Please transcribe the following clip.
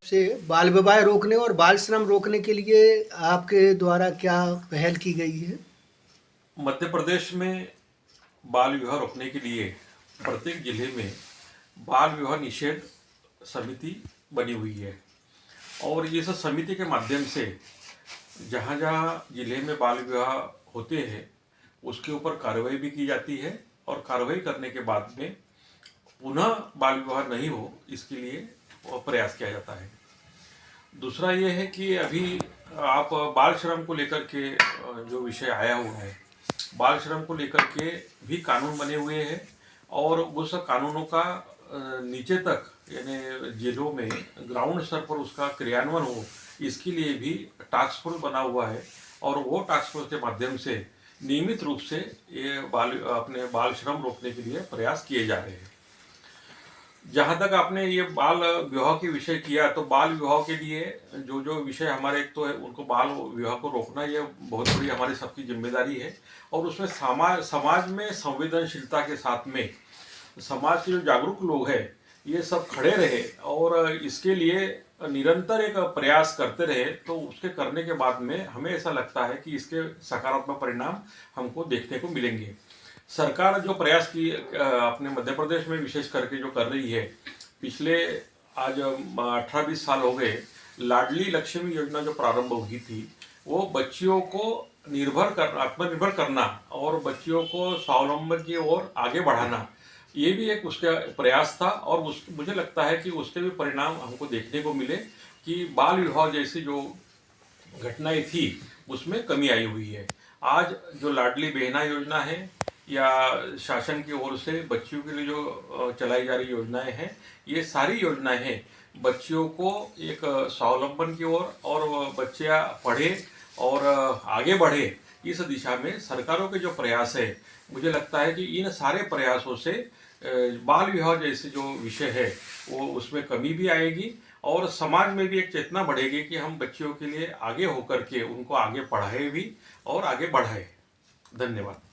से बाल विवाह रोकने और बाल श्रम रोकने के लिए आपके द्वारा क्या पहल की गई है? मध्य प्रदेश में बाल विवाह रोकने के लिए प्रत्येक जिले में बाल विवाह निषेध समिति बनी हुई है और इस समिति के माध्यम से जहाँ जहाँ जिले में बाल विवाह होते हैं उसके ऊपर कार्रवाई भी की जाती है और कार्रवाई करने के बाद में पुनः बाल विवाह नहीं हो इसके लिए प्रयास किया जाता है। दूसरा ये है कि अभी आप बाल श्रम को लेकर के जो विषय आया हुआ है, बाल श्रम को लेकर के भी कानून बने हुए हैं और उस कानूनों का नीचे तक यानी जिलों में ग्राउंड स्तर पर उसका क्रियान्वयन हो इसके लिए भी टास्क फोर्स बना हुआ है और वो टास्क फोर्स के माध्यम से नियमित रूप से ये अपने बाल श्रम रोकने के लिए प्रयास किए जा रहे हैं। जहाँ तक आपने ये बाल विवाह के विषय किया तो बाल विवाह के लिए जो जो विषय हमारे एक तो है उनको बाल विवाह को रोकना ये बहुत बड़ी हमारी सबकी जिम्मेदारी है और उसमें समाज में संवेदनशीलता के साथ में समाज के जो जागरूक लोग हैं ये सब खड़े रहे और इसके लिए निरंतर एक प्रयास करते रहे तो उसके करने के बाद में हमें ऐसा लगता है कि इसके सकारात्मक परिणाम हमको देखने को मिलेंगे। सरकार जो प्रयास की अपने मध्य प्रदेश में विशेष करके जो कर रही है, पिछले आज 18-20 साल हो गए, लाडली लक्ष्मी योजना जो प्रारंभ हुई थी वो बच्चियों को आत्मनिर्भर करना और बच्चियों को स्वावलंबन की ओर आगे बढ़ाना ये भी एक उसका प्रयास था और मुझे लगता है कि उसके भी परिणाम हमको देखने को मिले कि बाल विवाह जैसी जो घटनाएं थी उसमें कमी आई हुई है। आज जो लाडली बहना योजना है या शासन की ओर से बच्चियों के लिए जो चलाई जा रही योजनाएं हैं ये सारी योजनाएं हैं बच्चियों को एक स्वावलंबन की ओर और बच्चियां पढ़े और आगे बढ़े इस दिशा में सरकारों के जो प्रयास है मुझे लगता है कि इन सारे प्रयासों से बाल विवाह जैसे जो विषय है वो उसमें कमी भी आएगी और समाज में भी एक चेतना बढ़ेगी कि हम बच्चियों के लिए आगे होकर के उनको आगे पढ़ाए भी और आगे बढ़ाए। धन्यवाद।